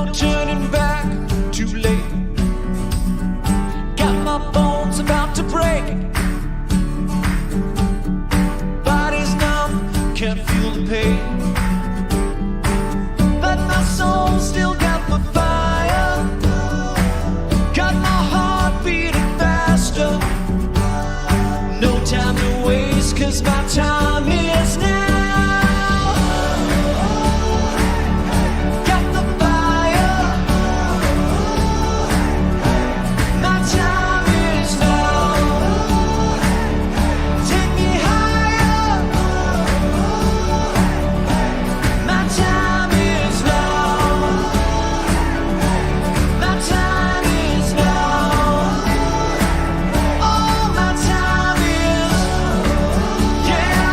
no turning back, too late. Got my bones about to break. Body's numb, can't feel the pain, but my soul still got the fire. Got my heart beating faster. No time to waste, 'cause my time is now. Yeah.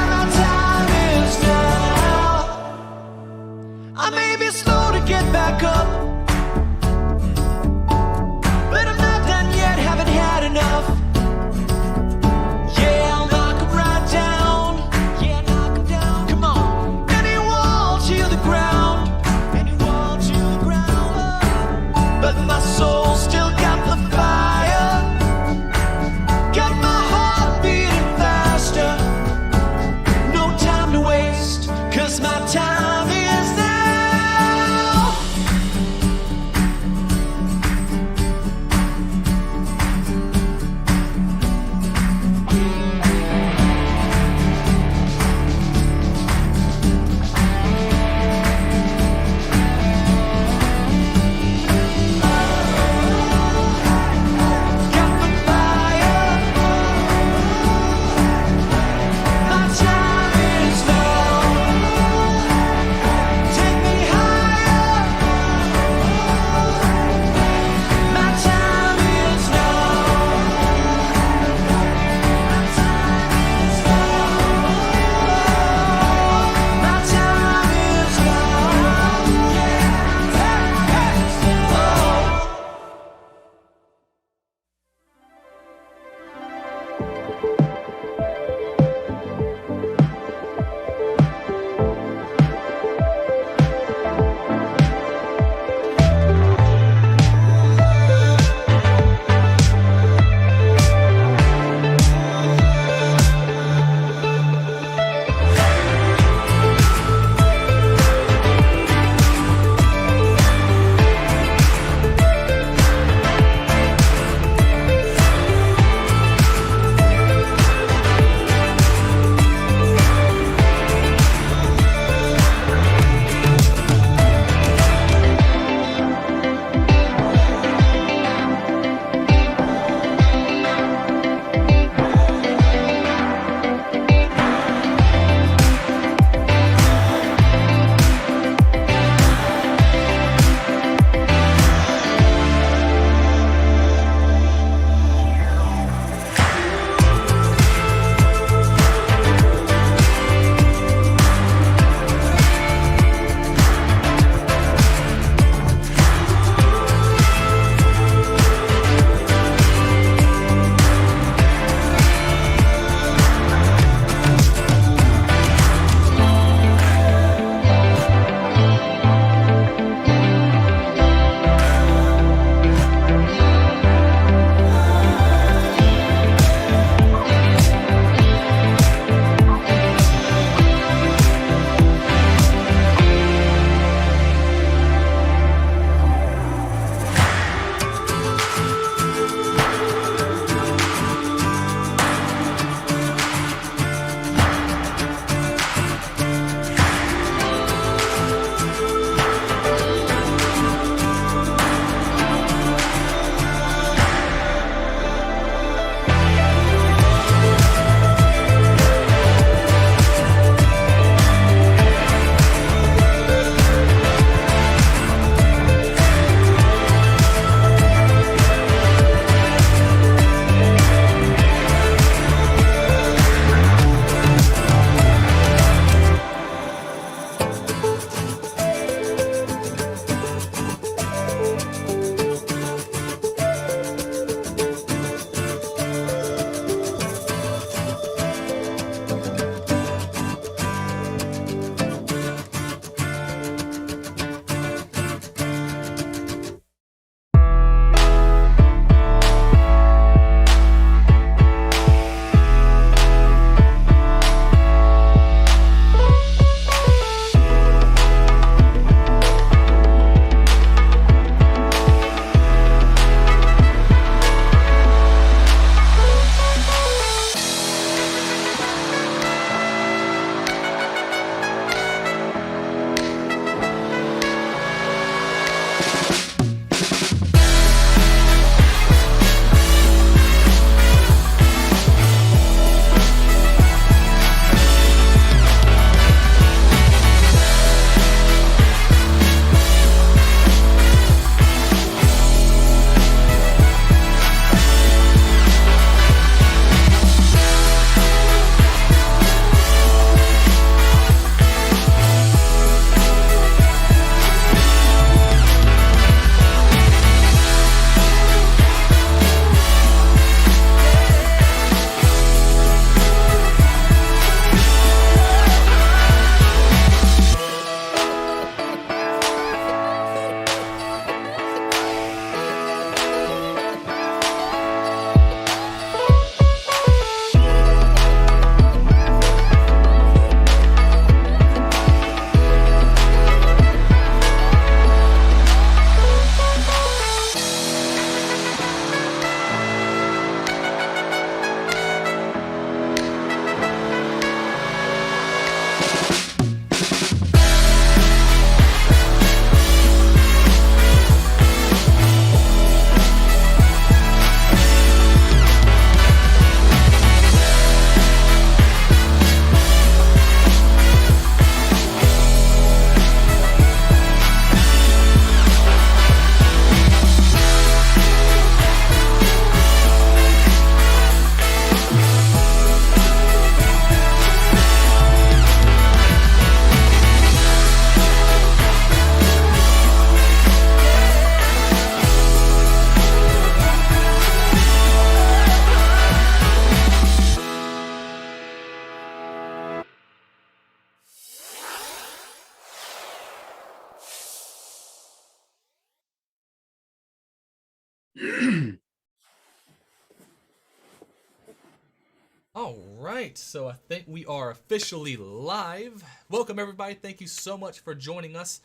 All right, so I think we are officially live. Welcome, everybody. Thank you so much for joining us.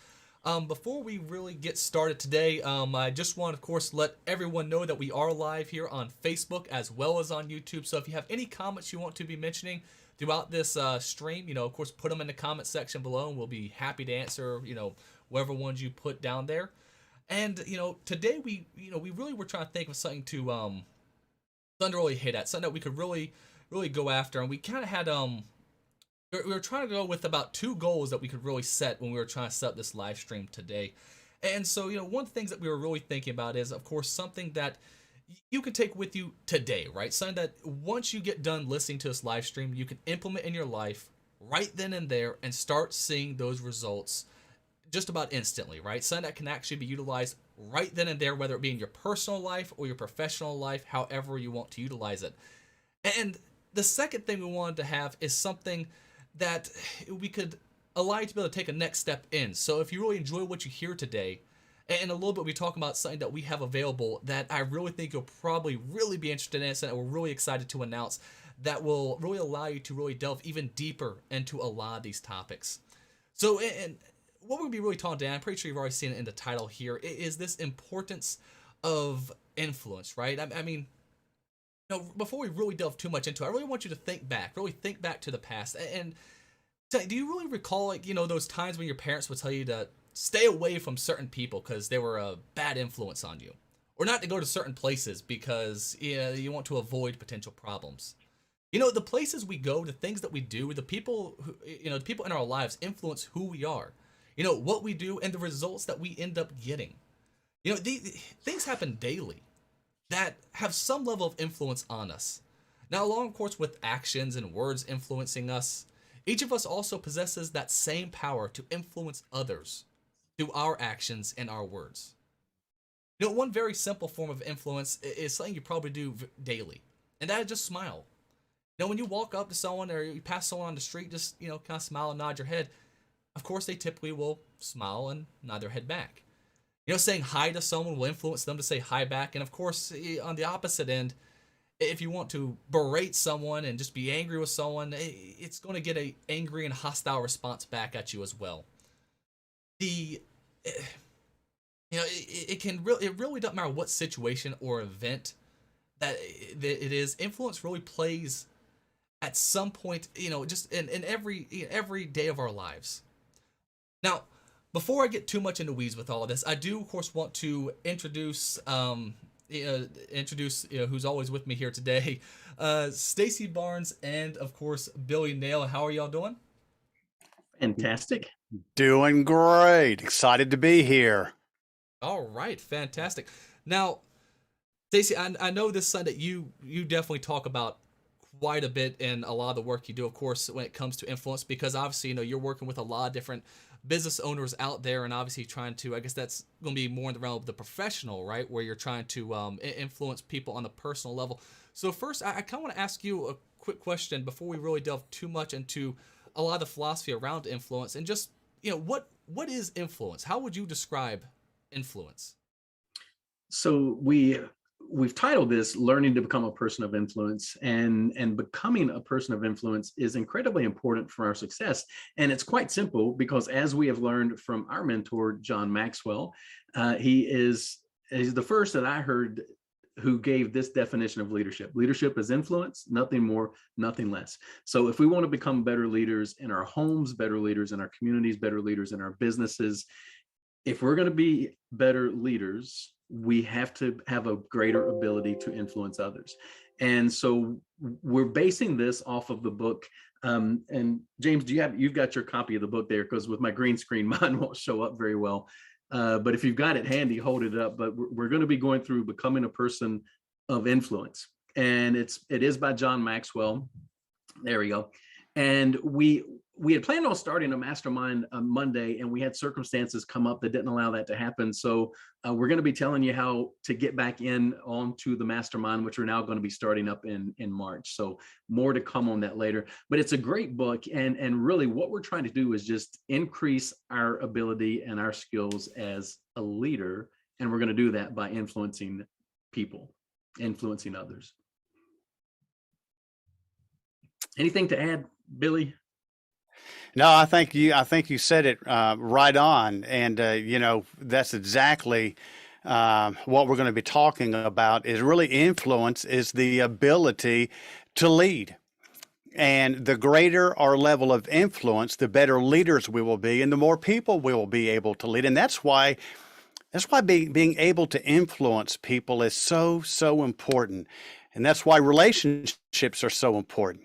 Before we really get started today, I just want to, of course, let everyone know that we are live here on Facebook as well as on YouTube. So if you have any comments you want to be mentioning throughout this stream, of course, put them in the comment section below, and we'll be happy to answer, whatever ones you put down there. And today we really were trying to think of something to really hit at, something that we could really go after, and we kind of had we were trying to go with about two goals that we could really set when we were trying to set up this live stream today. And so one of the things that we were really thinking about is, of course, something that you can take with you today, right? Something that once you get done listening to this live stream, you can implement in your life right then and there and start seeing those results just about instantly, right? Something that can actually be utilized right then and there, whether it be in your personal life or your professional life, however you want to utilize it. And the second thing we wanted to have is something that we could allow you to be able to take a next step in. So if you really enjoy what you hear today, and a little bit we talk about something that we have available that I really think you'll probably really be interested in, and we're really excited to announce, that will really allow you to really delve even deeper into a lot of these topics. So, and what we're going to be really talking about, I'm pretty sure you've already seen it in the title here, is this importance of influence, right? I mean, before we really delve too much into it, I really want you to really think back to the past. And do you really recall, those times when your parents would tell you to stay away from certain people because they were a bad influence on you? Or not to go to certain places because you want to avoid potential problems? The places we go, the things that we do, the people the people in our lives influence who we are. What we do and the results that we end up getting. Things happen daily that have some level of influence on us. Now, along, of course, with actions and words influencing us, each of us also possesses that same power to influence others through our actions and our words. One very simple form of influence is something you probably do daily, and that is just smile. When you walk up to someone or you pass someone on the street, just, kind of smile and nod your head. Of course, they typically will smile and nod their head back. Saying hi to someone will influence them to say hi back. And of course, on the opposite end, if you want to berate someone and just be angry with someone, it's going to get an angry and hostile response back at you as well. It really doesn't matter what situation or event that it is. Influence really plays at some point, just in every day of our lives. Now, before I get too much into weeds with all of this, I do, of course, want to introduce who's always with me here today, Stacy Barnes and, of course, Billy Nail. How are y'all doing? Fantastic. Doing great. Excited to be here. All right, fantastic. Now, Stacy, I know this is something that you definitely talk about quite a bit in a lot of the work you do, of course, when it comes to influence, because obviously, you're working with a lot of different business owners out there, and obviously trying to, I guess that's going to be more in the realm of the professional, right, where you're trying to influence people on the personal level. So first, I kind of want to ask you a quick question before we really delve too much into a lot of the philosophy around influence, and just, what is influence? How would you describe influence? So we've titled this "Learning to Become a Person of Influence," and becoming a person of influence is incredibly important for our success. And it's quite simple because, as we have learned from our mentor John Maxwell, he's the first that I heard who gave this definition of leadership. Leadership is influence, nothing more, nothing less. So if we want to become better leaders in our homes, better leaders in our communities, better leaders in our businesses, if we're going to be better leaders, we have to have a greater ability to influence others. And so we're basing this off of the book. And James, you've got your copy of the book there, because with my green screen, mine won't show up very well. But if you've got it handy, hold it up. But we're going to be going through Becoming a Person of Influence. And it is by John Maxwell. There we go. And we had planned on starting a mastermind on Monday, and we had circumstances come up that didn't allow that to happen. So we're going to be telling you how to get back in onto the mastermind, which we're now going to be starting up in March. So more to come on that later. But it's a great book, and really what we're trying to do is just increase our ability and our skills as a leader, and we're going to do that by influencing people, influencing others. Anything to add, Billy? No, I think you said it right on, and that's exactly what we're going to be talking about. Is really influence is the ability to lead, and the greater our level of influence, the better leaders we will be, and the more people we will be able to lead. And that's why being able to influence people is so important, and that's why relationships are so important.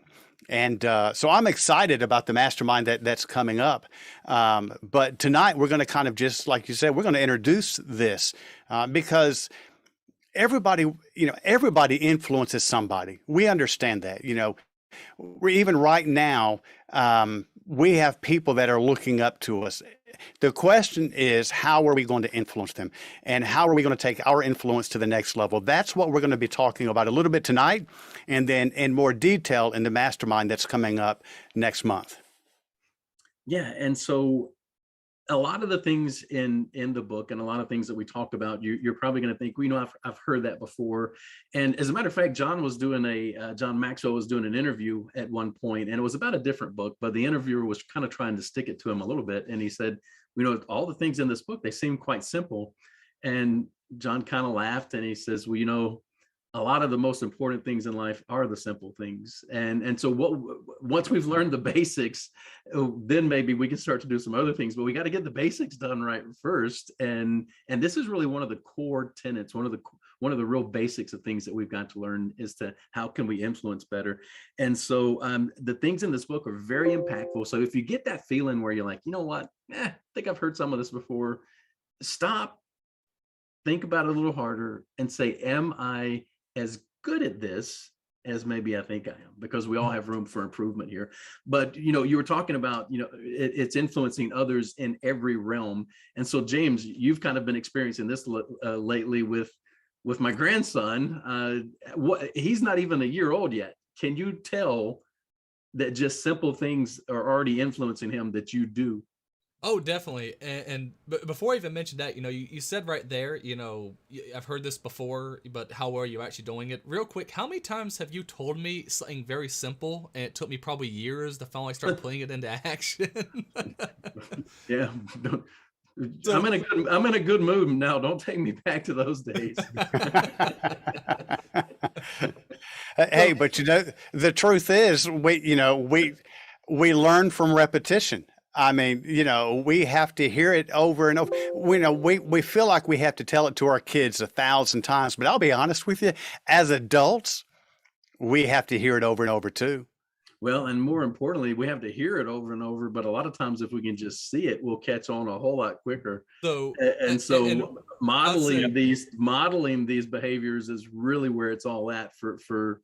And so I'm excited about the mastermind that's coming up. But tonight we're going to kind of, just like you said, we're going to introduce this because everybody influences somebody. We understand that. Even right now, we have people that are looking up to us. The question is, how are we going to influence them? And how are we going to take our influence to the next level? That's what we're going to be talking about a little bit tonight, and then in more detail in the mastermind that's coming up next month. Yeah. And so a lot of the things in the book and a lot of things that we talk about, you're probably going to think, I've heard that before. And as a matter of fact, John Maxwell was doing an interview at one point, and it was about a different book, but the interviewer was kind of trying to stick it to him a little bit. And he said, all the things in this book, they seem quite simple. And John kind of laughed and he says, well, a lot of the most important things in life are the simple things. And so once we've learned the basics, then maybe we can start to do some other things, but we got to get the basics done right first. And this is really one of the core tenets, one of the real basics of things that we've got to learn is how can we influence better? And so the things in this book are very impactful. So if you get that feeling where you're like, you know what, I think I've heard some of this before, stop, think about it a little harder and say, am I as good at this as maybe I think I am? Because we all have room for improvement here. But you were talking about it's influencing others in every realm. And so James, you've kind of been experiencing this lately with my grandson. He's not even a year old yet. Can you tell that just simple things are already influencing him that you do? Oh, definitely. But before I even mentioned that, you said right there, I've heard this before, but how are you actually doing it? Real quick, how many times have you told me something very simple and it took me probably years to finally start putting it into action? Yeah. I'm in a good mood now. Don't take me back to those days. Hey, but the truth is, we learn from repetition. I mean, we have to hear it over and over. We feel like we have to tell it to our kids 1,000 times, but I'll be honest with you, as adults, we have to hear it over and over too. Well, and more importantly, we have to hear it over and over, but a lot of times if we can just see it, we'll catch on a whole lot quicker. So modeling these behaviors is really where it's all at for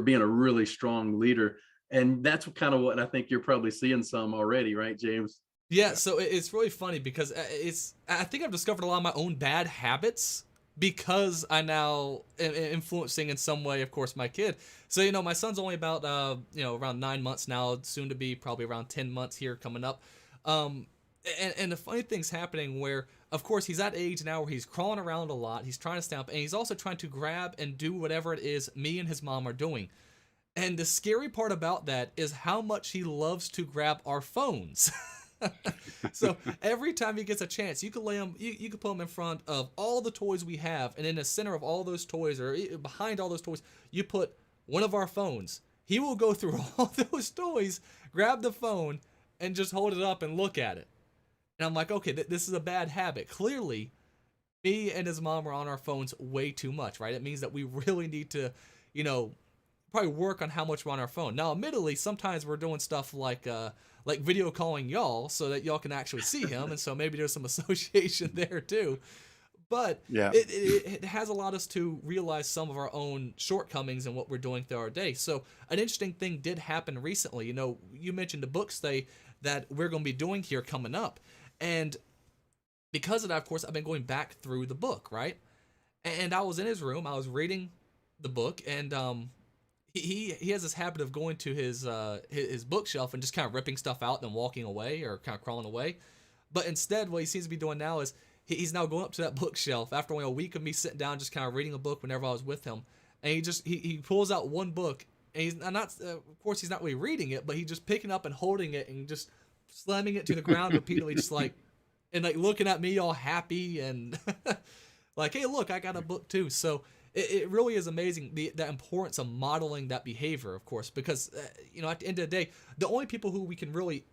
being a really strong leader. And that's kind of what I think you're probably seeing some already, right, James? Yeah, so it's really funny because I think I've discovered a lot of my own bad habits because I now am influencing in some way, of course, my kid. So, my son's only about, around 9 months now, soon to be probably around 10 months here coming up. And the funny thing's happening where, of course, he's at age now where he's crawling around a lot. He's trying to stand up, and he's also trying to grab and do whatever it is me and his mom are doing. And the scary part about that is how much he loves to grab our phones. So every time he gets a chance, you can lay him, you can put him in front of all the toys we have, and in the center of all those toys, or behind all those toys, you put one of our phones. He will go through all those toys, grab the phone, and just hold it up and look at it. And I'm like, okay, this is a bad habit. Clearly, me and his mom are on our phones way too much, right? It means that we really need to, probably work on how much we're on our phone. Now, admittedly, sometimes we're doing stuff like video calling y'all so that y'all can actually see him, and so maybe there's some association there too. But yeah, it has allowed us to realize some of our own shortcomings in what we're doing through our day. So an interesting thing did happen recently. You mentioned the book study that we're going to be doing here coming up, and because of that, of course, I've been going back through the book, right? And I was in his room, I was reading the book, and he has this habit of going to his bookshelf and just kind of ripping stuff out and then walking away or kind of crawling away. But instead, what he seems to be doing now is he's now going up to that bookshelf after only a week of me sitting down just kind of reading a book whenever I was with him, and he pulls out one book, and he's not of course he's not really reading it, but he's just picking up and holding it and just slamming it to the ground repeatedly, just like, and like looking at me all happy and like, hey, look, I got a book too. So it really is amazing the importance of modeling that behavior, of course, because at the end of the day, the only people who we can really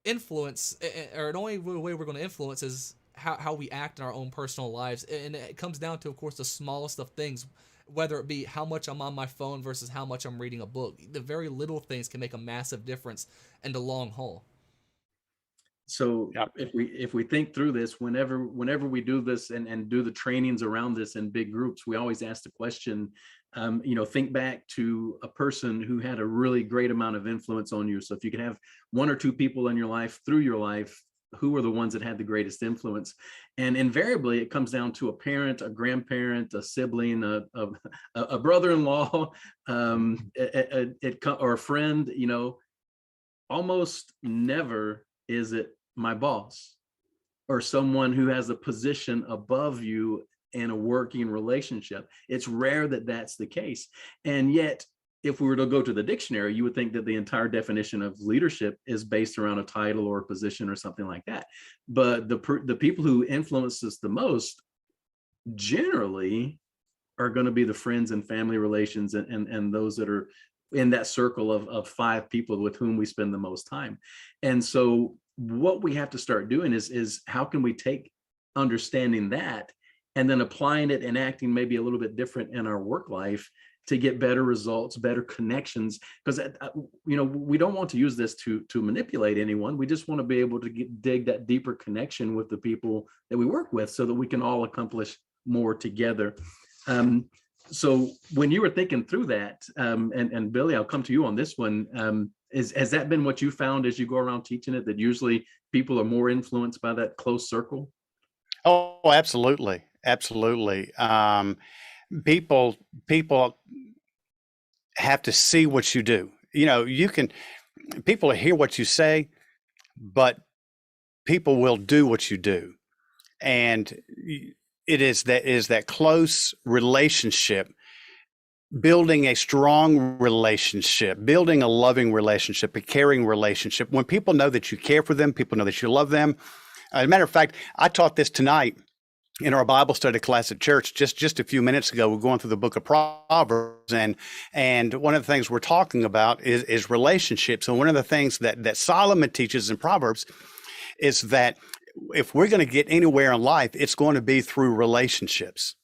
influence, or the only way we're going to influence, is how we act in our own personal lives. And it comes down to, of course, the smallest of things, whether it be how much I'm on my phone versus how much I'm reading a book. The very little things can make a massive difference in the long haul. So Yep. if we think through this, whenever we do this and do the trainings around this in big groups, we always ask the question, think back to a person who had a really great amount of influence on you. So if you could have one or two people in your life through your life, who are the ones that had the greatest influence? And invariably, it comes down to a parent, a grandparent, a sibling, a brother-in-law, or a friend. Almost never is it my boss or someone who has a position above you in a working relationship. It's rare that that's the case. And yet, if we were to go to the dictionary, you would think that the entire definition of leadership is based around a title or a position or something like that. But the people who influence us the most generally are going to be the friends and family relations and those that are in that circle of 5 people with whom we spend the most time. And so what we have to start doing is how can we take understanding that and then applying it and acting maybe a little bit different in our work life to get better results, better connections, because we don't want to use this to manipulate anyone. We just want to be able to dig that deeper connection with the people that we work with so that we can all accomplish more together. So when you were thinking through that, and Billy, I'll come to you on this one. Has that been what you found as you go around teaching it, that usually people are more influenced by that close circle? Oh, absolutely. Absolutely. People have to see what you do. People hear what you say, but people will do what you do. And it is that close relationship, building a strong relationship, building a loving relationship, a caring relationship. When people know that you care for them, people know that you love them. As a matter of fact, I taught this tonight in our Bible study class at church just a few minutes ago. We're going through the book of Proverbs, and one of the things we're talking about is relationships. And one of the things that Solomon teaches in Proverbs is that if we're going to get anywhere in life, it's going to be through relationships.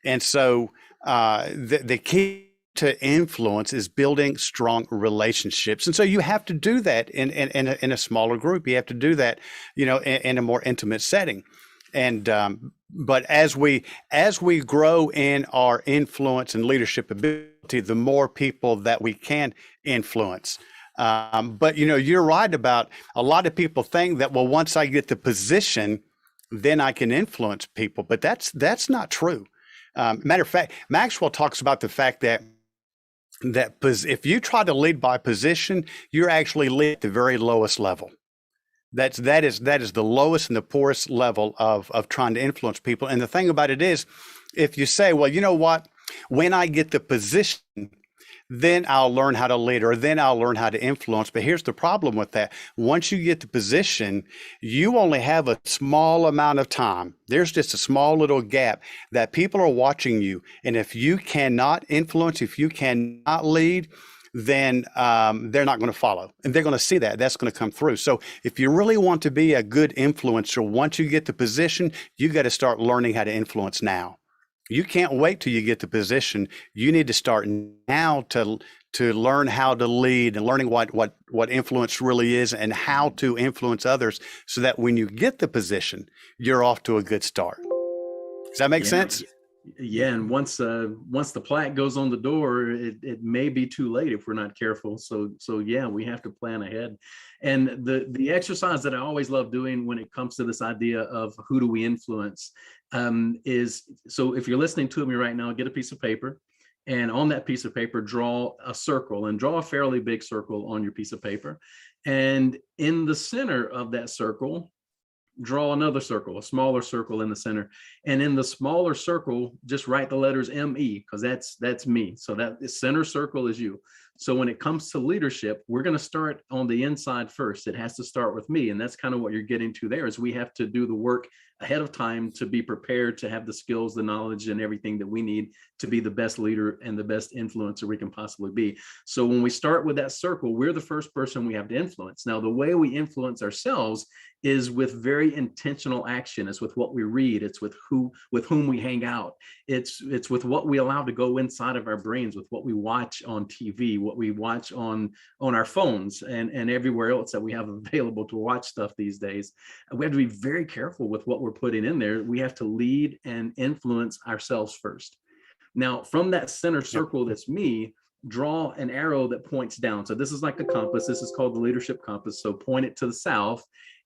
And so the key to influence is building strong relationships. And so you have to do that in a smaller group. You have to do that, in a more intimate setting. And but as we grow in our influence and leadership ability, the more people that we can influence. But you're right about a lot of people think that, well, once I get the position, then I can influence people. But that's not true. Matter of fact, Maxwell talks about the fact that if you try to lead by position, you're actually leading at the very lowest level. That is the lowest and the poorest level of trying to influence people. And the thing about it is, if you say, well, you know what, when I get the position, then I'll learn how to lead, or then I'll learn how to influence. But here's the problem with that. Once you get the position, you only have a small amount of time. There's just a small little gap that people are watching you. And if you cannot influence, if you cannot lead, then they're not going to follow, and they're going to see that's going to come through. So if you really want to be a good influencer, once you get the position, you got to start learning how to influence now. You can't wait till you get the position. You need to start now to learn how to lead and learning what influence really is and how to influence others, so that when you get the position, you're off to a good start. Does that make sense? Yeah, and once the plaque goes on the door, it may be too late if we're not careful. So yeah, we have to plan ahead. And the exercise that I always love doing when it comes to this idea of who do we influence is, so if you're listening to me right now, get a piece of paper, and on that piece of paper, draw a circle, and draw a fairly big circle on your piece of paper. And in the center of that circle, draw another circle, a smaller circle in the center. And in the smaller circle, just write the letters ME, because that's me. So that the center circle is you. So when it comes to leadership, we're going to start on the inside first. It has to start with me. And that's kind of what you're getting to there, is we have to do the work ahead of time to be prepared, to have the skills, the knowledge, and everything that we need to be the best leader and the best influencer we can possibly be. So when we start with that circle, we're the first person we have to influence. Now, the way we influence ourselves is with very intentional action. It's with what we read. It's with whom we hang out. It's with what we allow to go inside of our brains, with what we watch on TV, what we watch on our phones, and everywhere else that we have available to watch stuff these days. We have to be very careful with what we're putting in there. We have to lead and influence ourselves first. Now, from that center circle that's me, draw an arrow that points down. So this is like a compass. This is called the leadership compass. So point it to the south.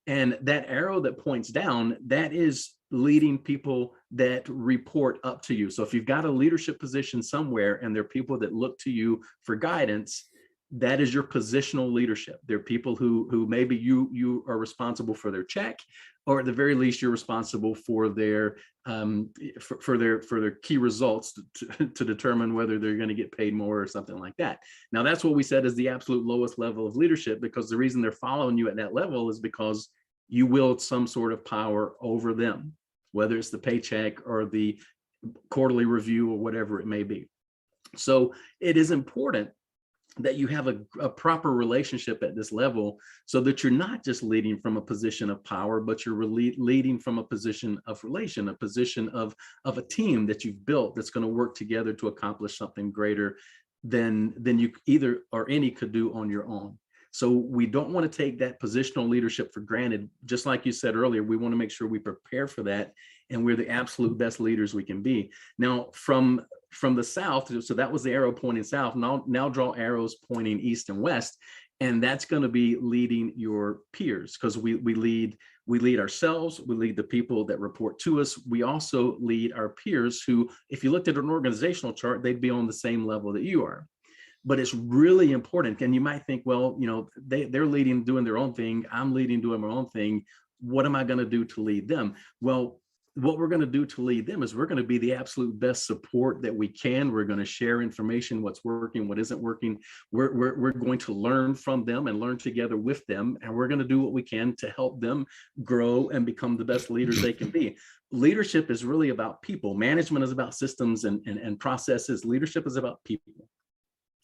And that arrow that points down, that is leading people that report up to you. So if you've got a leadership position somewhere and there are people that look to you for guidance, that is your positional leadership. They're people who maybe you are responsible for their check, or at the very least you're responsible for their for their key results to determine whether they're going to get paid more or something like that. Now that's what we said is the absolute lowest level of leadership, because the reason they're following you at that level is because you wield some sort of power over them, whether it's the paycheck or the quarterly review or whatever it may be. So it is important that you have a proper relationship at this level, so that you're not just leading from a position of power, but you're leading from a position of relation, a position of a team that you've built that's going to work together to accomplish something greater than you either or any could do on your own. So we don't want to take that positional leadership for granted. Just like you said earlier, we want to make sure we prepare for that, and we're the absolute best leaders we can be. Now, from the south, so that was the arrow pointing south. Now draw arrows pointing east and west, and that's going to be leading your peers, because we lead ourselves, we lead the people that report to us. We also lead our peers, who, if you looked at an organizational chart, they'd be on the same level that you are. But it's really important. And you might think, well, they're leading, doing their own thing. I'm leading, doing my own thing. What am I going to do to lead them? Well, what we're going to do to lead them is we're going to be the absolute best support that we can. We're going to share information, what's working, what isn't working. We're going to learn from them and learn together with them. And we're going to do what we can to help them grow and become the best leaders they can be. Leadership is really about people. Management is about systems and processes. Leadership is about people.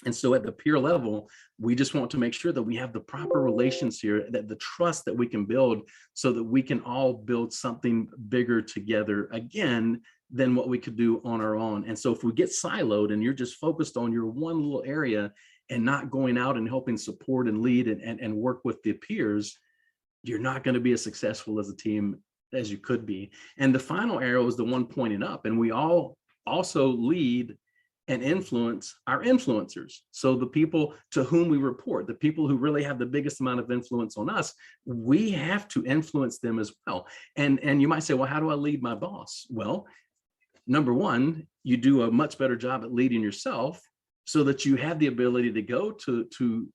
And so at the peer level, we just want to make sure that we have the proper relations here, that the trust that we can build, so that we can all build something bigger together again than what we could do on our own. And so if we get siloed and you're just focused on your one little area and not going out and helping support and lead and work with the peers, you're not going to be as successful as a team as you could be. And the final arrow is the one pointing up, and we all also lead and influence our influencers. So the people to whom we report, the people who really have the biggest amount of influence on us, we have to influence them as well. And you might say, well, how do I lead my boss? Well, number one, you do a much better job at leading yourself, so that you have the ability to go to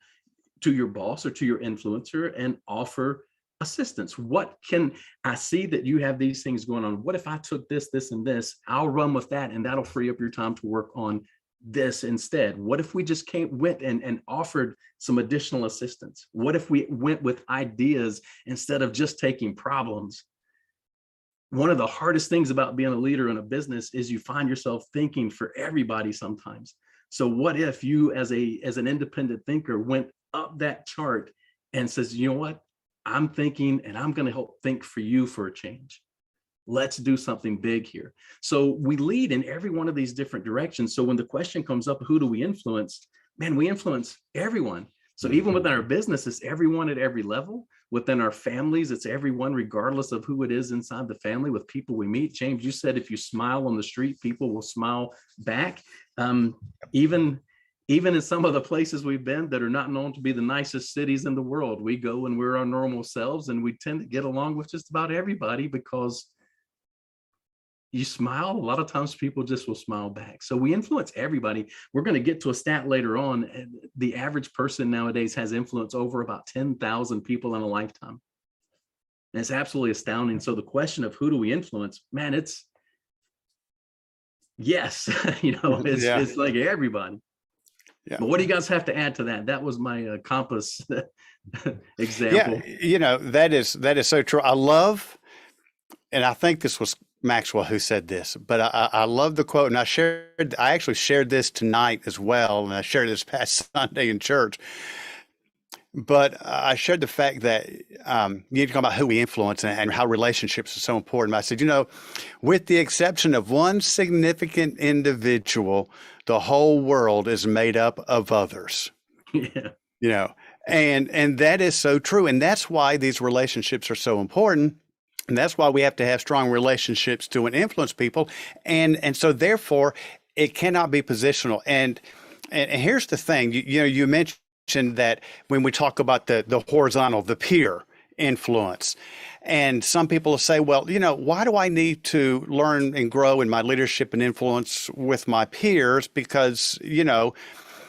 your boss or to your influencer and offer assistance. What can I see that you have these things going on? What if I took this, and this? I'll run with that, and that'll free up your time to work on this instead. What if we just went and offered some additional assistance? What if we went with ideas instead of just taking problems? One of the hardest things about being a leader in a business is you find yourself thinking for everybody sometimes. So what if you, as an independent thinker, went up that chart and says, you know what? I'm thinking, and I'm going to help think for you for a change. Let's do something big here. So we lead in every one of these different directions. So when the question comes up, who do we influence? Man, we influence everyone. So even within our business, it's everyone at every level. Within our families, it's everyone, regardless of who it is inside the family, with people we meet. James, you said if you smile on the street, people will smile back. Even in some of the places we've been that are not known to be the nicest cities in the world, we go and we're our normal selves, and we tend to get along with just about everybody because you smile. A lot of times people just will smile back. So we influence everybody. We're going to get to a stat later on. The average person nowadays has influence over about 10,000 people in a lifetime. And it's absolutely astounding. So the question of who do we influence, man, it's yes, Yeah. it's like everybody. Yeah. But what do you guys have to add to that? That was my compass Yeah. example. That is so true. I love, and I think this was Maxwell who said this, but I love the quote, and I actually shared this tonight as well, and I shared this past Sunday in church. But I shared the fact that you talk about who we influence and how relationships are so important. I said, with the exception of one significant individual, the whole world is made up of others. Yeah. You know, and that is so true, and that's why these relationships are so important. And that's why we have to have strong relationships to influence people. And so therefore it cannot be positional. And here's the thing, you mentioned that when we talk about the horizontal, the peer influence, and some people will say, well, why do I need to learn and grow in my leadership and influence with my peers? Because,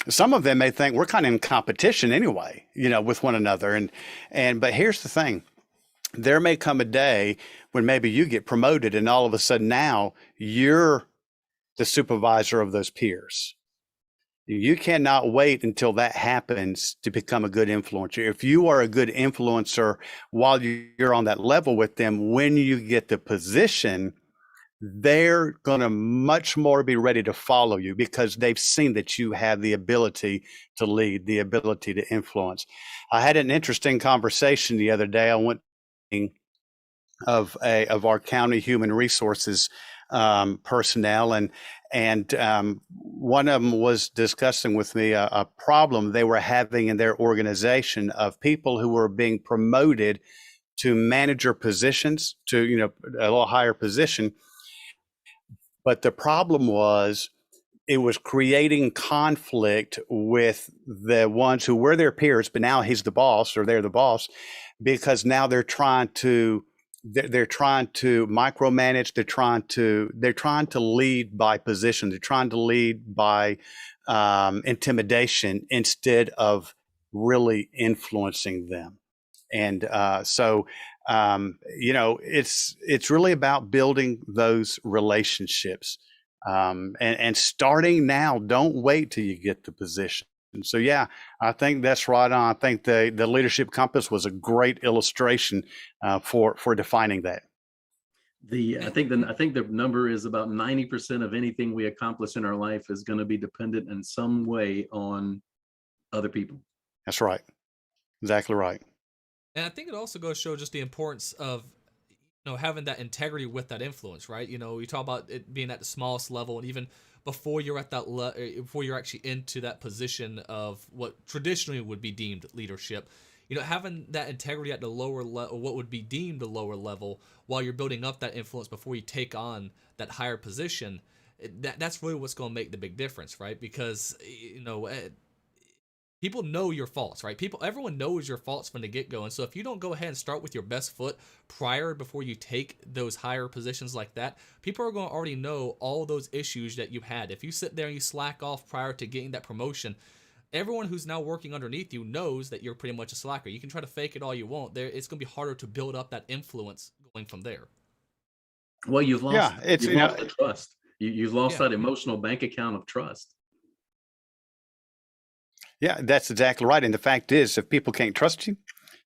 some of them may think we're kind of in competition anyway, with one another. But here's the thing. There may come a day when maybe you get promoted and all of a sudden now you're the supervisor of those peers. You cannot wait until that happens to become a good influencer. If you are a good influencer while you're on that level with them, when you get the position, they're going to much more be ready to follow you because they've seen that you have the ability to lead, the ability to influence. I had an interesting conversation the other day. I went of our county human resources personnel, and one of them was discussing with me a problem they were having in their organization of people who were being promoted to manager positions, to a little higher position. But the problem was it was creating conflict with the ones who were their peers, but now he's the boss or they're the boss, because now they're trying to micromanage. They're trying to lead by position. They're trying to lead by intimidation instead of really influencing them. And it's really about building those relationships and starting now. Don't wait till you get the position. And so, yeah, I think that's right on. I think the leadership compass was a great illustration for defining that. I think the number is about 90% of anything we accomplish in our life is going to be dependent in some way on other people. That's right. Exactly right. And I think it also goes to show just the importance of having that integrity with that influence, right? You talk about it being at the smallest level, and even before you're at that before you're actually into that position of what traditionally would be deemed leadership, having that integrity at the lower level, what would be deemed the lower level, while you're building up that influence before you take on that higher position, that's really what's going to make the big difference, right? Because people know your faults, right? Everyone knows your faults from the get-go. And so if you don't go ahead and start with your best foot before you take those higher positions like that, people are going to already know all those issues that you had. If you sit there and you slack off prior to getting that promotion, everyone who's now working underneath you knows that you're pretty much a slacker. You can try to fake it all you want. It's going to be harder to build up that influence going from there. Well, you've lost the trust. You've lost that Yeah. emotional bank account of trust. Yeah, that's exactly right. And the fact is, if people can't trust you,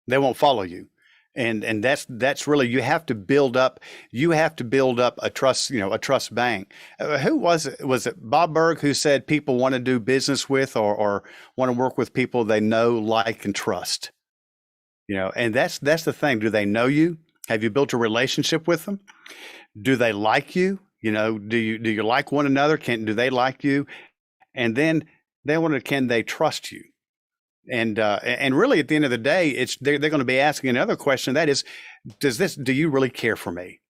they won't follow you. And that's really, you have to build up a trust bank. Who was it? Was it Bob Berg who said people want to do business with or want to work with people they know, like, and trust? And that's the thing. Do they know you? Have you built a relationship with them? Do they like you? Do you like one another? Do they like you? And then can they trust you? And really, at the end of the day, they're going to be asking another question. That is, do you really care for me?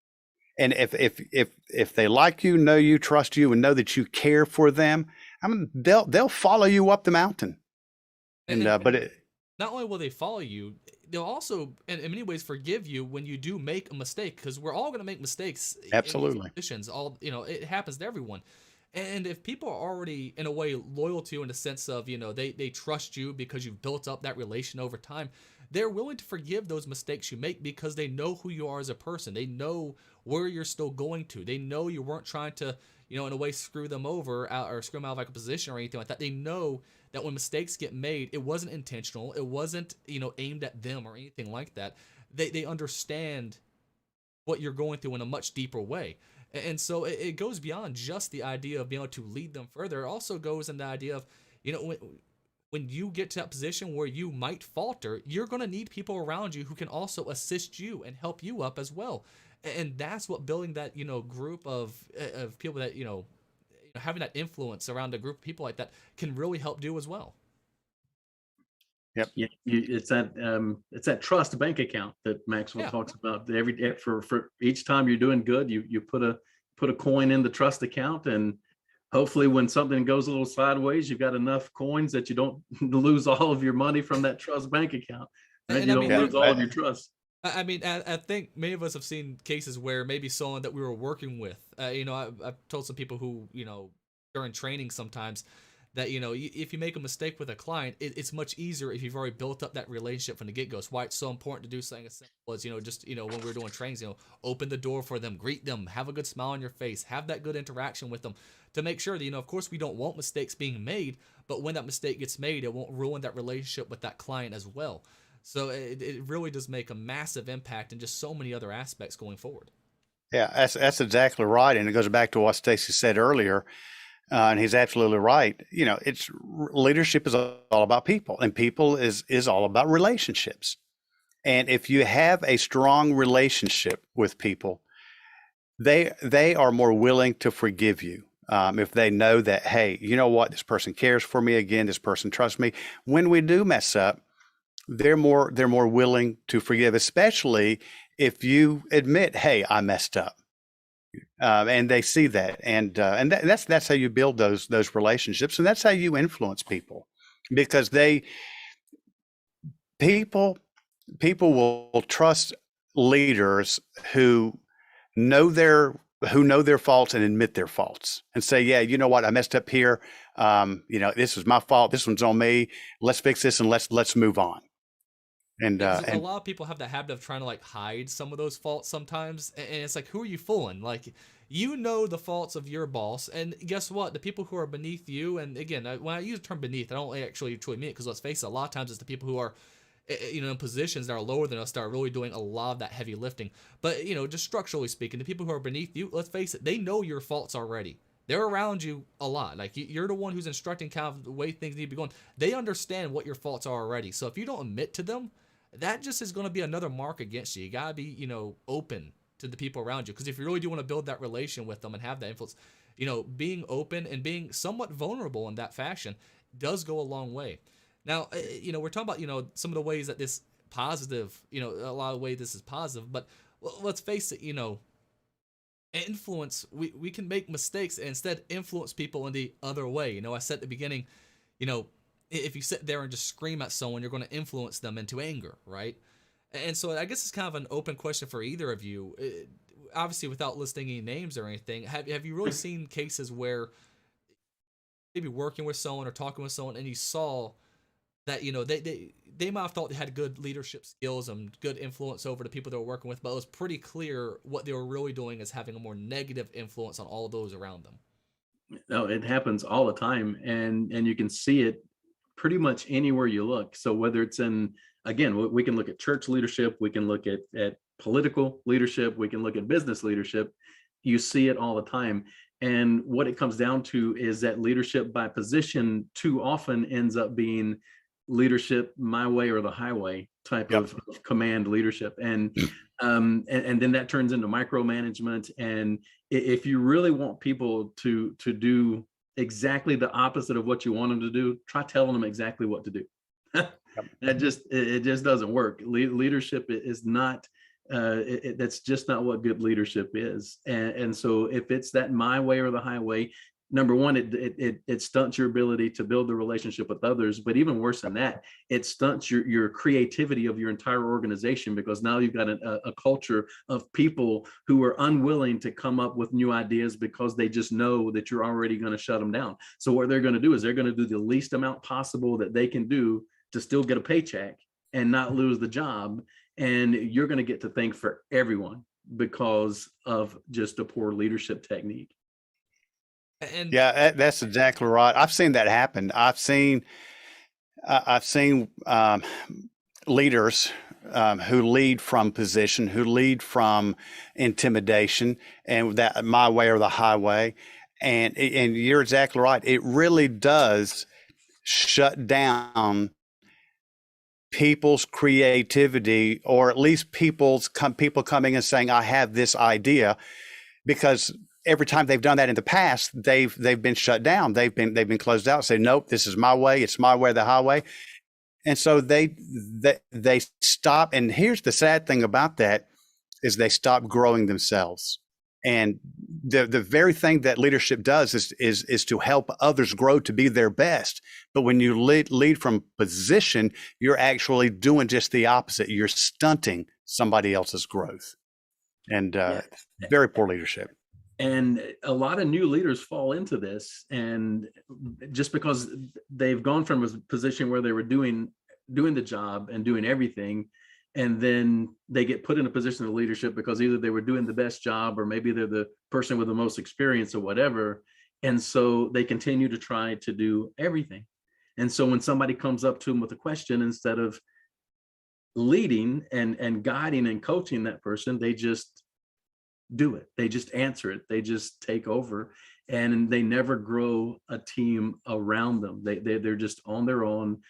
And if they like you, know you, trust you, and know that you care for them, they'll follow you up the mountain. Not only will they follow you, they'll also, in many ways, forgive you when you do make a mistake, because we're all going to make mistakes. Absolutely. In these positions, it happens to everyone. And if people are already, in a way, loyal to you in the sense of, they trust you because you've built up that relation over time, they're willing to forgive those mistakes you make because they know who you are as a person. They know where you're still going to. They know you weren't trying to, in a way, screw them over or screw them out of like a position or anything like that. They know that when mistakes get made, it wasn't intentional. It wasn't, aimed at them or anything like that. They understand what you're going through in a much deeper way. And so it goes beyond just the idea of being able to lead them further. It also goes in the idea of, when you get to that position where you might falter, you're going to need people around you who can also assist you and help you up as well. And that's what building that, group of people that, having that influence around a group of people like that can really help do as well. Yep. Yeah, it's that trust bank account that Maxwell talks about. For each time you're doing good, you put a coin in the trust account, and hopefully when something goes a little sideways, you've got enough coins that you don't lose all of your money from that trust bank account. Right? And you don't lose all of your trust. I mean, I think many of us have seen cases where maybe someone that we were working with, I've told some people who, during training sometimes, that, if you make a mistake with a client, it's much easier if you've already built up that relationship from the get-go. It's why it's so important to do something as simple as, just, when we're doing trainings, open the door for them, greet them, have a good smile on your face, have that good interaction with them to make sure that, of course, we don't want mistakes being made, but when that mistake gets made, it won't ruin that relationship with that client as well. So it really does make a massive impact in just so many other aspects going forward. Yeah, that's exactly right. And it goes back to what Stacy said earlier. And he's absolutely right. It's leadership is all about people, and people is all about relationships. And if you have a strong relationship with people, they are more willing to forgive you. If they know that, hey, you know what, this person cares for me. Again, this person trusts me. When we do mess up, they're more willing to forgive, especially if you admit, hey, I messed up. And they see that, and that's how you build those relationships, and that's how you influence people, because people will trust leaders who know their faults and admit their faults and say, yeah, you know what, I messed up here. This is my fault. This one's on me. Let's fix this and let's move on. And a lot of people have the habit of trying to hide some of those faults sometimes, and it's like, who are you fooling? The faults of your boss, and guess what? The people who are beneath you, and again, when I use the term beneath, I don't actually truly mean it, because let's face it, a lot of times it's the people who are, in positions that are lower than us that are really doing a lot of that heavy lifting. But just structurally speaking, the people who are beneath you, let's face it, they know your faults already. They're around you a lot. You're the one who's instructing kind of the way things need to be going. They understand what your faults are already. So if you don't admit to them, that just is going to be another mark against you. You got to be, open to the people around you. Because if you really do want to build that relation with them and have that influence, being open and being somewhat vulnerable in that fashion does go a long way. Now, we're talking about, some of the ways that this positive, a lot of ways this is positive. But let's face it, influence, we can make mistakes and instead influence people in the other way. I said at the beginning, if you sit there and just scream at someone, you're going to influence them into anger, right? And so I guess it's kind of an open question for either of you. Obviously, without listing any names or anything, have you really seen cases where maybe working with someone or talking with someone and you saw that, they might have thought they had good leadership skills and good influence over the people they were working with, but it was pretty clear what they were really doing is having a more negative influence on all of those around them? No, it happens all the time, and you can see it pretty much anywhere you look. So whether it's again, we can look at church leadership, we can look at political leadership, we can look at business leadership. You see it all the time. And what it comes down to is that leadership by position too often ends up being leadership my way or the highway type of command leadership. And then that turns into micromanagement. And if you really want people to do exactly the opposite of what you want them to do, try telling them exactly what to do. It just doesn't work. Leadership is not that's just not what good leadership is. And so if it's that my way or the highway, number one, it stunts your ability to build the relationship with others. But even worse than that, it stunts your creativity of your entire organization, because now you've got a culture of people who are unwilling to come up with new ideas because they just know that you're already going to shut them down. So what they're going to do is they're going to do the least amount possible that they can do to still get a paycheck, and not lose the job. And you're going to get to thank for everyone because of just a poor leadership technique. And Yeah, that's exactly right. I've seen that happen. I've seen leaders who lead from position, who lead from intimidation, and that my way or the highway. And you're exactly right. It really does shut down people's creativity, or at least people coming and saying, "I have this idea," because every time they've done that in the past, they've been shut down. They've been closed out. Say, "Nope, this is my way. It's my way or the highway." And so they stop. And here's the sad thing about that is they stop growing themselves. And the very thing that leadership does is to help others grow to be their best. But when you lead from position, you're actually doing just the opposite. You're stunting somebody else's growth, and very poor leadership. And a lot of new leaders fall into this, and just because they've gone from a position where they were doing the job and doing everything, and then they get put in a position of leadership because either they were doing the best job or maybe they're the person with the most experience or whatever. And so they continue to try to do everything. And so when somebody comes up to them with a question, instead of leading and guiding and coaching that person, they just do it. They just answer it. They just take over, and they never grow a team around them. They're just on their own.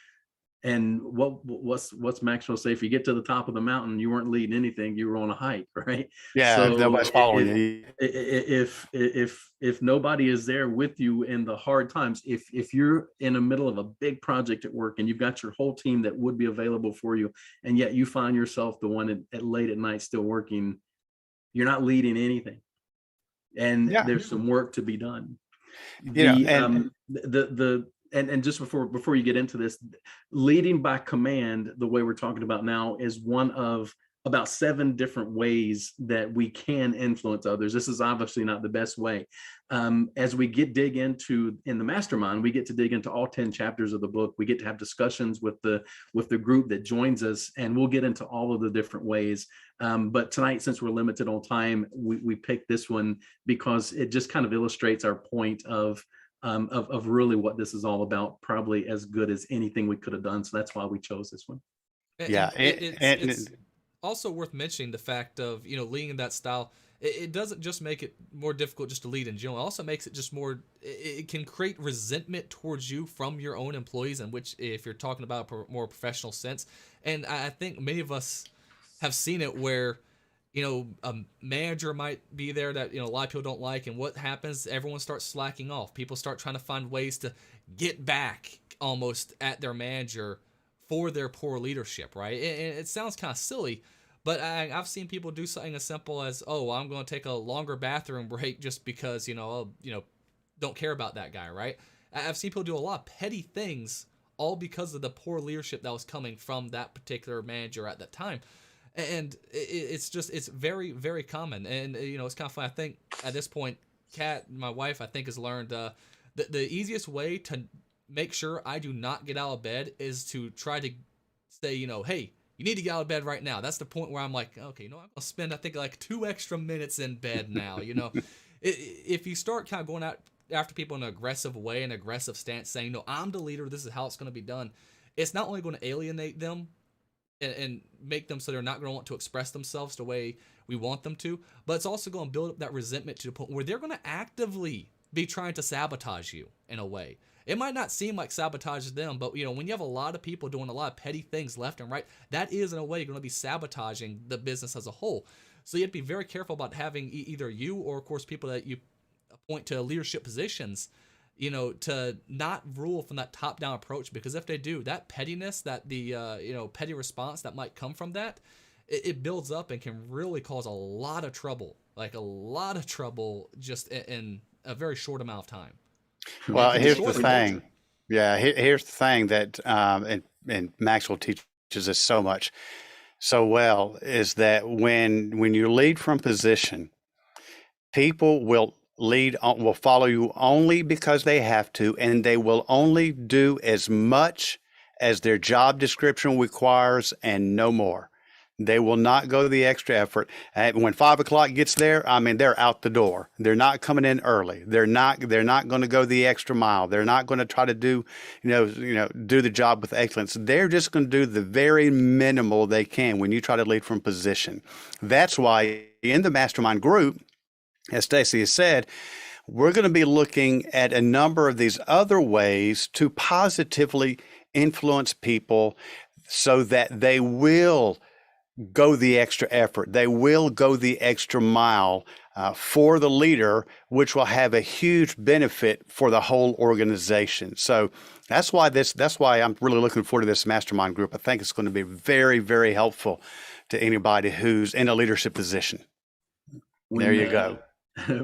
And what's Maxwell say? If you get to the top of the mountain, you weren't leading anything, you were on a hike, right? Yeah, So nobody's following you. If nobody is there with you in the hard times, if you're in the middle of a big project at work and you've got your whole team that would be available for you, and yet you find yourself the one at late at night still working, you're not leading anything. And there's some work to be done. And just before you get into this, leading by command, the way we're talking about now, is one of about 7 different ways that we can influence others. This is obviously not the best way. As we dig into in the Mastermind, we get to dig into all 10 chapters of the book. We get to have discussions with the group that joins us, and we'll get into all of the different ways. But tonight, since we're limited on time, we picked this one because it just kind of illustrates our point of really what this is all about, probably as good as anything we could have done. So that's why we chose this one. It's also worth mentioning the fact of, leading in that style. It doesn't just make it more difficult just to lead in general. It also makes it just more, it can create resentment towards you from your own employees, in which, if you're talking about a more professional sense. And I think many of us have seen it where, a manager might be there that, a lot of people don't like. And what happens? Everyone starts slacking off. People start trying to find ways to get back almost at their manager for their poor leadership, right? And it sounds kind of silly, but I've seen people do something as simple as, oh, I'm going to take a longer bathroom break just because, don't care about that guy, right? I've seen people do a lot of petty things, all because of the poor leadership that was coming from that particular manager at that time. And it's very, very common. And, it's kind of fun. I think at this point, Kat, my wife, I think has learned the easiest way to make sure I do not get out of bed is to try to say, hey, you need to get out of bed right now. That's the point where I'm like, okay, I'm going to spend, I think, like 2 extra minutes in bed now. If you start kind of going out after people in an aggressive way, an aggressive stance, saying, no, I'm the leader, this is how it's going to be done, it's not only going to alienate them and make them so they're not going to want to express themselves the way we want them to, but it's also going to build up that resentment to the point where they're going to actively be trying to sabotage you in a way. It might not seem like sabotage them, but when you have a lot of people doing a lot of petty things left and right, that is in a way going to be sabotaging the business as a whole. So you have to be very careful about having either you or, of course, people that you appoint to leadership positions, to not rule from that top-down approach, because if they do, that pettiness, that the petty response that might come from that, it builds up and can really cause a lot of trouble, just in a very short amount of time. Well, here's the thing. Yeah, here's the thing that and Maxwell teaches us so well, is that when you lead from position, people will follow you only because they have to, and they will only do as much as their job description requires and no more. They will not go the extra effort. And when 5 o'clock gets there, I mean, they're out the door. They're not coming in early. They're not going to go the extra mile. They're not going to try to do, do the job with excellence. They're just going to do the very minimal they can when you try to lead from position. That's why in the Mastermind group, as Stacy has said, we're going to be looking at a number of these other ways to positively influence people so that they will go the extra effort. They will go the extra mile for the leader, which will have a huge benefit for the whole organization. So that's why I'm really looking forward to this Mastermind group. I think it's going to be very, very helpful to anybody who's in a leadership position. There you go.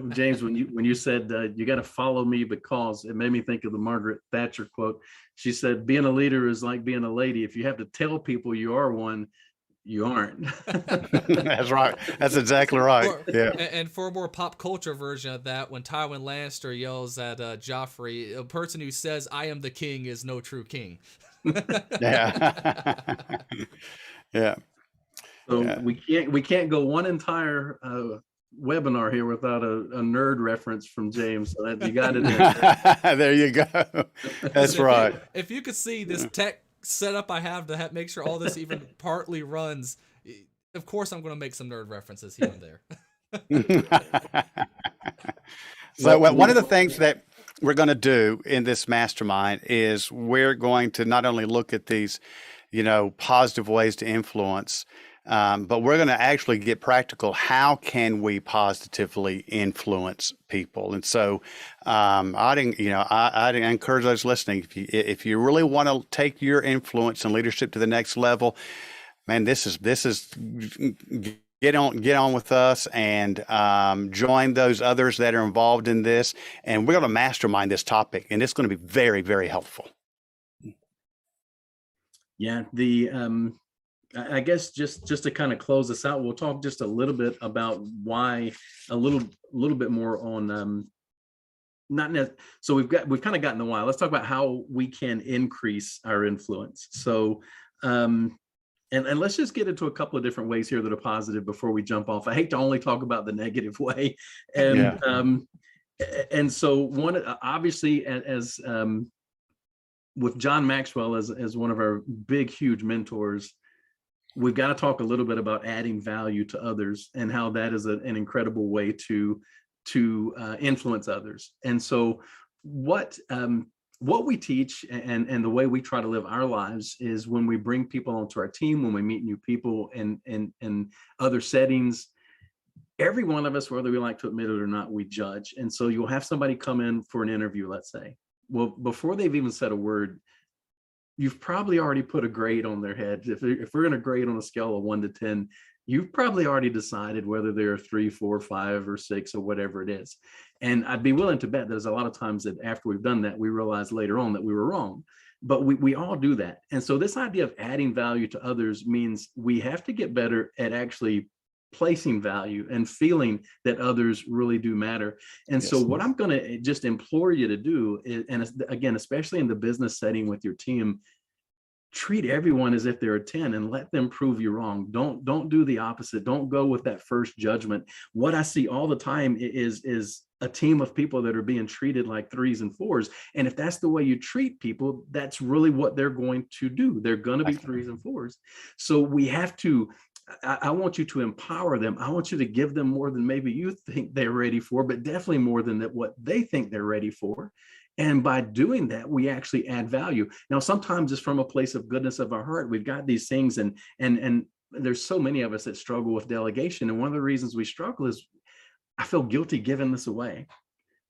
James, when you said you got to follow me because, it made me think of the Margaret Thatcher quote. She said, being a leader is like being a lady. If you have to tell people you are one, you aren't. That's right. That's exactly right. Yeah. And for a more pop culture version of that, when Tywin Lannister yells at Joffrey, a person who says, I am the king is no true king. Yeah. Yeah. So yeah. we can't go one entire webinar here without a nerd reference from James. So that you got it. There you go. That's right. If you could see this tech setup I have to make sure all this even partly runs, of course I'm going to make some nerd references here and there. So one of the things that we're going to do in this mastermind is we're going to not only look at these, positive ways to influence, but we're going to actually get practical. How can we positively influence people? And so I'd encourage those listening, if you really want to take your influence and leadership to the next level, man, this is get on with us and join those others that are involved in this. And we're going to mastermind this topic, and it's going to be very, very helpful. Yeah, I guess just to kind of close this out, we'll talk just a little bit about why, a little bit more on so we've kind of gotten the why. Let's talk about how we can increase our influence. So and let's just get into a couple of different ways here that are positive before we jump off. I hate to only talk about the negative way. And and so one, obviously, as with John Maxwell as one of our big, huge mentors, we've got to talk a little bit about adding value to others and how that is an incredible way to influence others. And so what we teach and the way we try to live our lives is when we bring people onto our team, when we meet new people in other settings, every one of us, whether we like to admit it or not, we judge. And so you'll have somebody come in for an interview, let's say. Well, before they've even said a word, you've probably already put a grade on their head. If we're going to grade on a scale of 1 to 10, you've probably already decided whether they're 3, 4, 5, or 6, or whatever it is. And I'd be willing to bet there's a lot of times that after we've done that, we realize later on that we were wrong. But we all do that. And so this idea of adding value to others means we have to get better at actually placing value and feeling that others really do matter. And so what I'm going to just implore you to do is, and again, especially in the business setting with your team, treat everyone as if they're a 10 and let them prove you wrong. Don't do the opposite. Don't go with that first judgment. What I see all the time is a team of people that are being treated like 3s and 4s. And if that's the way you treat people, that's really what they're going to do. They're going to be 3s and 4s. So we have to, I want you to empower them. I want you to give them more than maybe you think they're ready for, but definitely more than what they think they're ready for. And by doing that, we actually add value. Now, sometimes it's from a place of goodness of our heart. We've got these things, and there's so many of us that struggle with delegation. And one of the reasons we struggle is I feel guilty giving this away.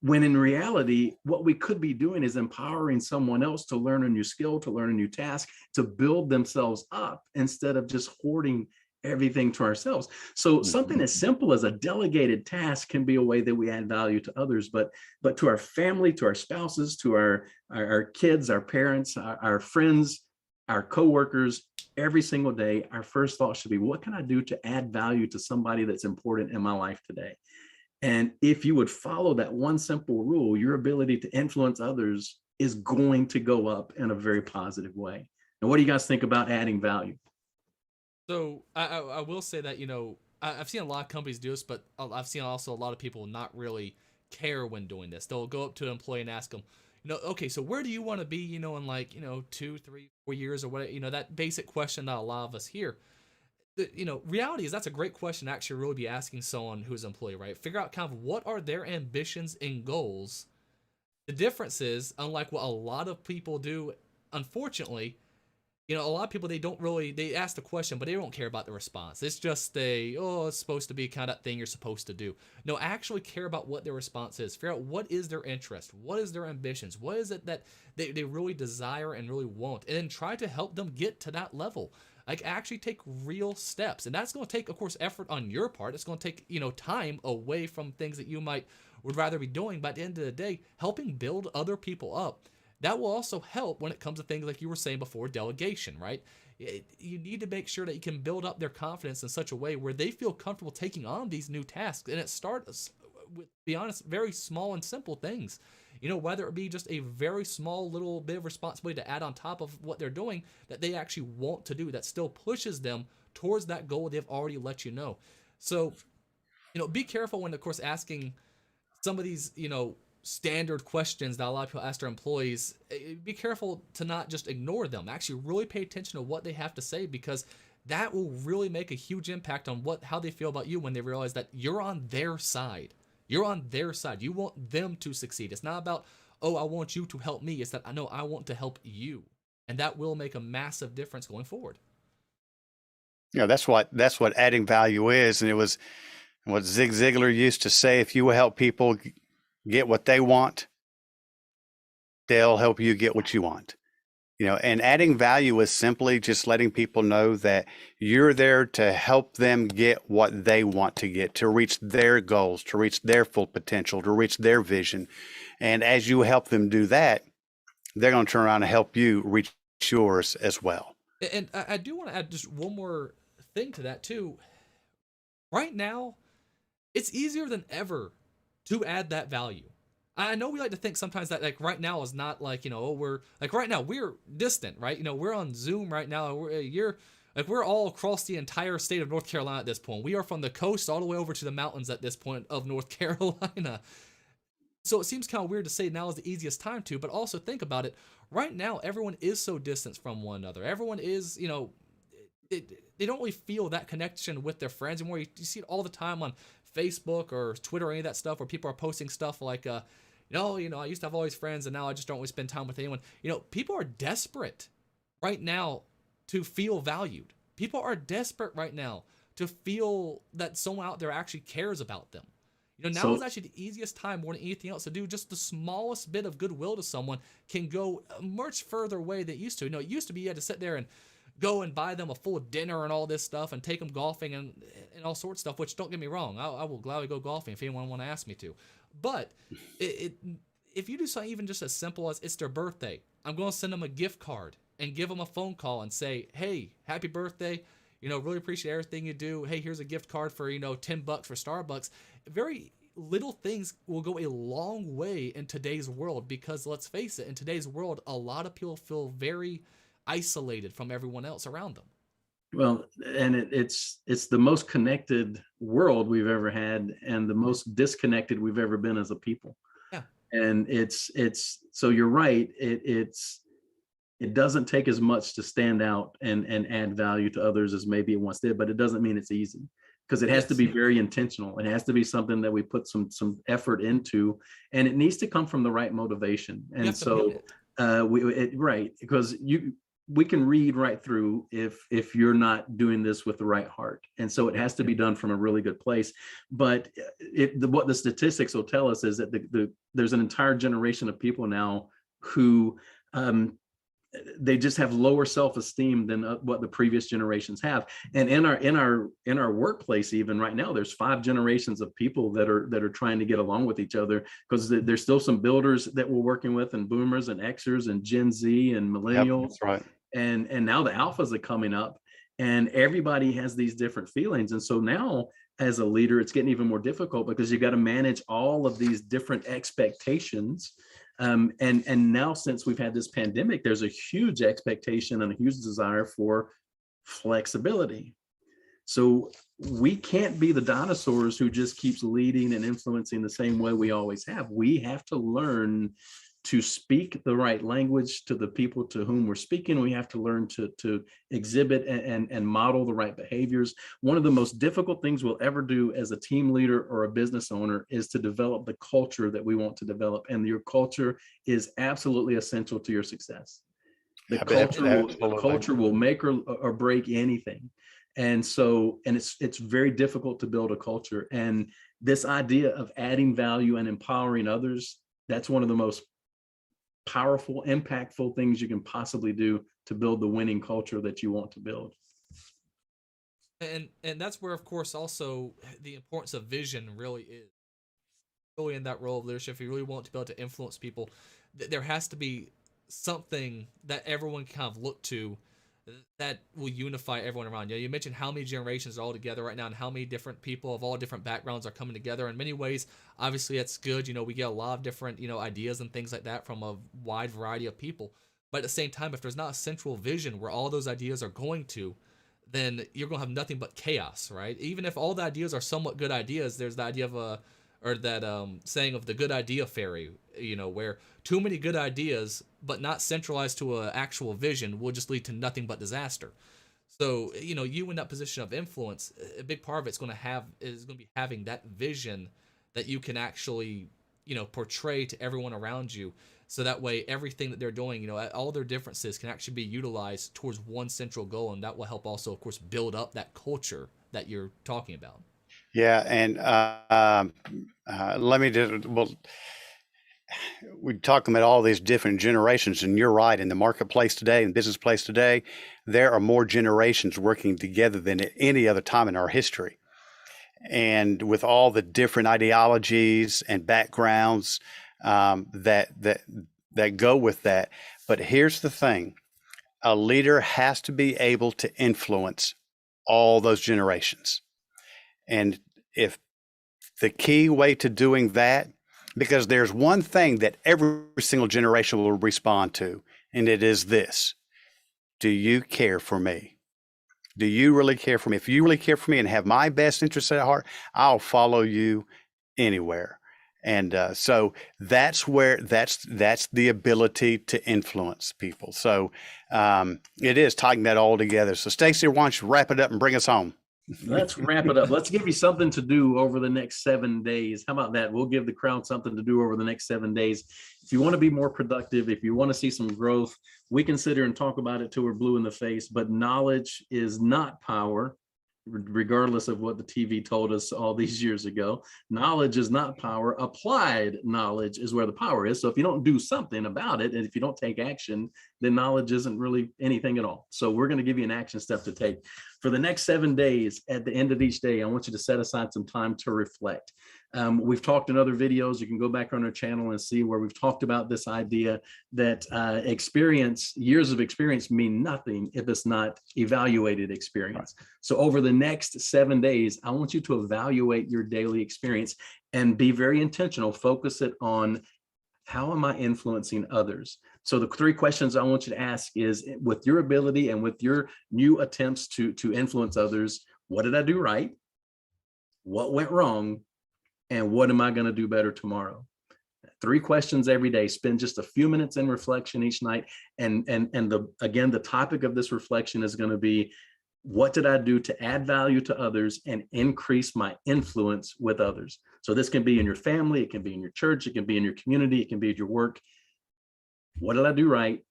When in reality, what we could be doing is empowering someone else to learn a new skill, to learn a new task, to build themselves up instead of just hoarding everything to ourselves. So something as simple as a delegated task can be a way that we add value to others, but to our family, to our spouses, to our kids, our parents, our friends, our coworkers, every single day, our first thought should be, what can I do to add value to somebody that's important in my life today? And if you would follow that one simple rule, your ability to influence others is going to go up in a very positive way. And what do you guys think about adding value? So I will say that, I've seen a lot of companies do this, but I've seen also a lot of people not really care when doing this. They'll go up to an employee and ask them, okay, so where do you want to be, in like, 2, 3, 4 years or what, that basic question that a lot of us hear. Reality is that's a great question to actually really be asking someone who's an employee, right? Figure out kind of what are their ambitions and goals. The difference is, unlike what a lot of people do, unfortunately, a lot of people, they ask the question, but they don't care about the response. It's just it's supposed to be kind of that thing you're supposed to do. No, actually care about what their response is. Figure out what is their interest, what is their ambitions, what is it that they really desire and really want, and then try to help them get to that level. Like, actually take real steps. And that's going to take, of course, effort on your part. It's going to take, time away from things that you would rather be doing. But at the end of the day, helping build other people up, that will also help when it comes to things like you were saying before, delegation, right? You need to make sure that you can build up their confidence in such a way where they feel comfortable taking on these new tasks. And it starts with, be honest, very small and simple things. Whether it be just a very small little bit of responsibility to add on top of what they're doing that they actually want to do, that still pushes them towards that goal they've already let you know. So, be careful when, of course, asking some of these, standard questions that a lot of people ask their employees. Be careful to not just ignore them. Actually, really pay attention to what they have to say, because that will really make a huge impact on how they feel about you when they realize that you're on their side. You're on their side. You want them to succeed. It's not about, oh, I want you to help me. It's that, I want to help you. And that will make a massive difference going forward. That's what adding value is. And it was what Zig Ziglar used to say: if you will help people get what they want, they'll help you get what you want. And adding value is simply just letting people know that you're there to help them get what they want to get, to reach their goals, to reach their full potential, to reach their vision. And as you help them do that, they're going to turn around and help you reach yours as well. And I do want to add just one more thing to that too. Right now, it's easier than ever to add that value. I know we like to think sometimes that, like, right now is not like, we're like, right now we're distant, right? We're on Zoom right now. We're all across the entire state of North Carolina at this point. We are from the coast all the way over to the mountains at this point of North Carolina. So it seems kind of weird to say now is the easiest time to, but also think about it. Right now, everyone is so distant from one another. Everyone is, they don't really feel that connection with their friends anymore. You see it all the time on Facebook or Twitter or any of that stuff where people are posting stuff like, I used to have all these friends and now I just don't really spend time with anyone. People are desperate right now to feel valued. People are desperate right now to feel that someone out there actually cares about them. Now is actually the easiest time more than anything else to do. Just the smallest bit of goodwill to someone can go a much further away than it used to. It used to be you had to sit there and go and buy them a full dinner and all this stuff and take them golfing and all sorts of stuff, which, don't get me wrong, I will gladly go golfing if anyone want to ask me to. But if you do something even just as simple as it's their birthday, I'm going to send them a gift card and give them a phone call and say, hey, happy birthday. Really appreciate everything you do. Hey, here's a gift card for, $10 for Starbucks. Very little things will go a long way in today's world, because let's face it, in today's world, a lot of people feel very isolated from everyone else around them. Well, and it's the most connected world we've ever had, and the most disconnected we've ever been as a people. Yeah. And it's so you're right. It doesn't take as much to stand out and add value to others as maybe it once did, but it doesn't mean it's easy, because it has to be very intentional. It has to be something that we put some effort into, and it needs to come from the right motivation. And so because we can read right through if you're not doing this with the right heart. And so it has to be done from a really good place. But what the statistics will tell us is that there's an entire generation of people now who they just have lower self-esteem than what the previous generations have. And in our workplace, even right now, there's 5 generations of people that are trying to get along with each other, because there's still some builders that we're working with, and boomers and Xers and Gen Z and millennials. Yep, that's right. And now the alphas are coming up, and everybody has these different feelings. And so now, as a leader, it's getting even more difficult, because you got to manage all of these different expectations And now, since we've had this pandemic, there's a huge expectation and a huge desire for flexibility. So we can't be the dinosaurs who just keeps leading and influencing the same way we always have. We have to learn to speak the right language to the people to whom we're speaking. We have to learn to exhibit and model the right behaviors. One of the most difficult things we'll ever do as a team leader or a business owner is to develop the culture that we want to develop. And your culture is absolutely essential to your success. The culture will make or break anything. And so, and it's very difficult to build a culture. And this idea of adding value and empowering others, that's one of the most powerful, impactful things you can possibly do to build the winning culture that you want to build. And that's where, of course, also the importance of vision really is. Really in that role of leadership, if you really want to be able to influence people, there has to be something that everyone can kind of look to that will unify everyone around. You mentioned how many generations are all together right now and how many different people of all different backgrounds are coming together. In many ways, obviously, that's good. We get a lot of different, ideas and things like that from a wide variety of people. But at the same time, if there's not a central vision where all those ideas are going to, then you're going to have nothing but chaos, right? Even if all the ideas are somewhat good ideas, there's the idea of saying of the good idea fairy, where too many good ideas but not centralized to an actual vision will just lead to nothing but disaster. So you in that position of influence, a big part of it's going to be having that vision that you can actually portray to everyone around you, so that way everything that they're doing, all their differences can actually be utilized towards one central goal, and that will help also, of course, build up that culture that you're talking about. Yeah, and let me just, well, we talk about all these different generations, and you're right. In the marketplace today, in business place today, there are more generations working together than at any other time in our history. And with all the different ideologies and backgrounds that go with that. But here's the thing: a leader has to be able to influence all those generations. And if the key way to doing that, because there's one thing that every single generation will respond to, and it is this: do you care for me? Do you really care for me? If you really care for me and have my best interests at heart, I'll follow you anywhere. And so that's the ability to influence people. So it is tying that all together. So Stacy, why don't you wrap it up and bring us home? Let's wrap it up. Let's give you something to do over the next 7 days. How about that? We'll give the crowd something to do over the next 7 days. If you want to be more productive, if you want to see some growth, we can sit here and talk about it till we're blue in the face, but knowledge is not power, regardless of what the TV told us all these years ago. Knowledge is not power. Applied knowledge is where the power is. So if you don't do something about it, and if you don't take action, then knowledge isn't really anything at all. So we're going to give you an action step to take. For the next 7 days, at the end of each day, I want you to set aside some time to reflect. We've talked in other videos. You can go back on our channel and see where we've talked about this idea that years of experience mean nothing if it's not evaluated experience. Right. So over the next 7 days, I want you to evaluate your daily experience and be very intentional. Focus it on, how am I influencing others? So the 3 questions I want you to ask is, with your ability and with your new attempts to influence others, what did I do right? What went wrong? And what am I going to do better tomorrow? 3 questions every day. Spend just a few minutes in reflection each night. And the topic of this reflection is going to be, what did I do to add value to others and increase my influence with others? So this can be in your family, it can be in your church, it can be in your community, it can be at your work. What did I do right?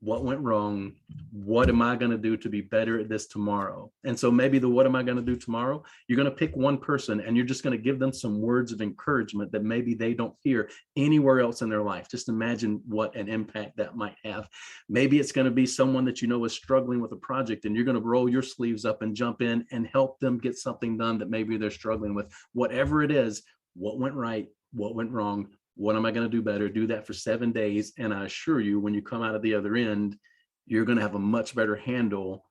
What went wrong? What am I going to do to be better at this tomorrow? And so maybe what am I going to do tomorrow? You're going to pick one person and you're just going to give them some words of encouragement that maybe they don't hear anywhere else in their life. Just imagine what an impact that might have. Maybe it's going to be someone that is struggling with a project, and you're going to roll your sleeves up and jump in and help them get something done that maybe they're struggling with. Whatever it is, what went right? What went wrong? What am I going to do better? Do that for 7 days. And I assure you, when you come out of the other end, you're going to have a much better handle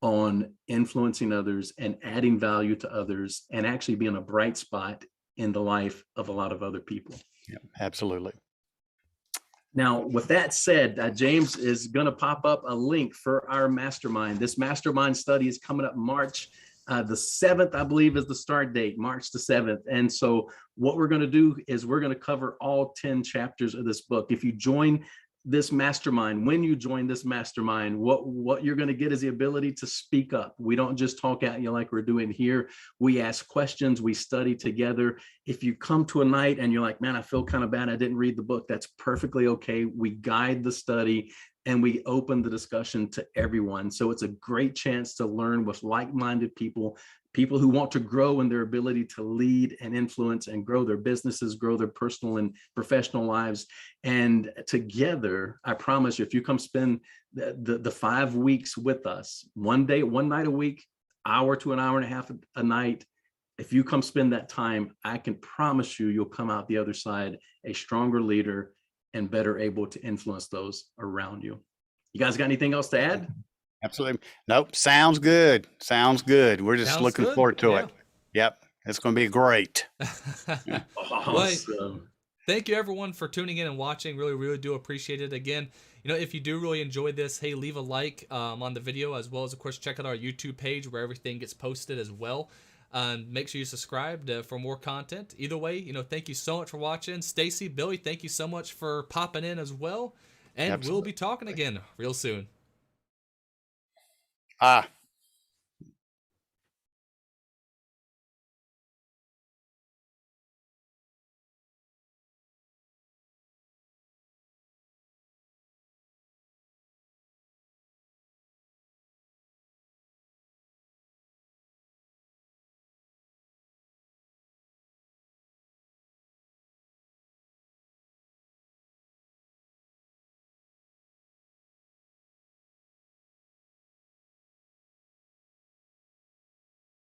on influencing others and adding value to others and actually being a bright spot in the life of a lot of other people. Yeah, absolutely. Now, with that said, James is going to pop up a link for our mastermind. This mastermind study is coming up March the 7th, I believe, is the start date, March the 7th. And so what we're going to do is we're going to cover all 10 chapters of this book. If you join this mastermind, when you join this mastermind, what you're going to get is the ability to speak up. We don't just talk at you like we're doing here. We ask questions, we study together. If you come to a night and you're like, man, I feel kind of bad, I didn't read the book, that's perfectly okay. We guide the study and we open the discussion to everyone. So it's a great chance to learn with like-minded people, people who want to grow in their ability to lead and influence and grow their businesses, grow their personal and professional lives. And together, I promise you, if you come spend the 5 weeks with us, one night a week, hour to an hour and a half a night, if you come spend that time, I can promise you, you'll come out the other side a stronger leader and better able to influence those around you. You guys got anything else to add? Absolutely. Nope. Sounds good. Sounds good. We're just looking forward to it. Yep. It's going to be great. Awesome. Thank you everyone for tuning in and watching. Really do appreciate it. Again, if you do really enjoy this, hey, leave a like on the video, as well as, of course, check out our YouTube page where everything gets posted as well. Make sure you subscribe for more content. Either way, thank you so much for watching. Stacy, Billy, thank you so much for popping in as well. And We'll be talking again real soon.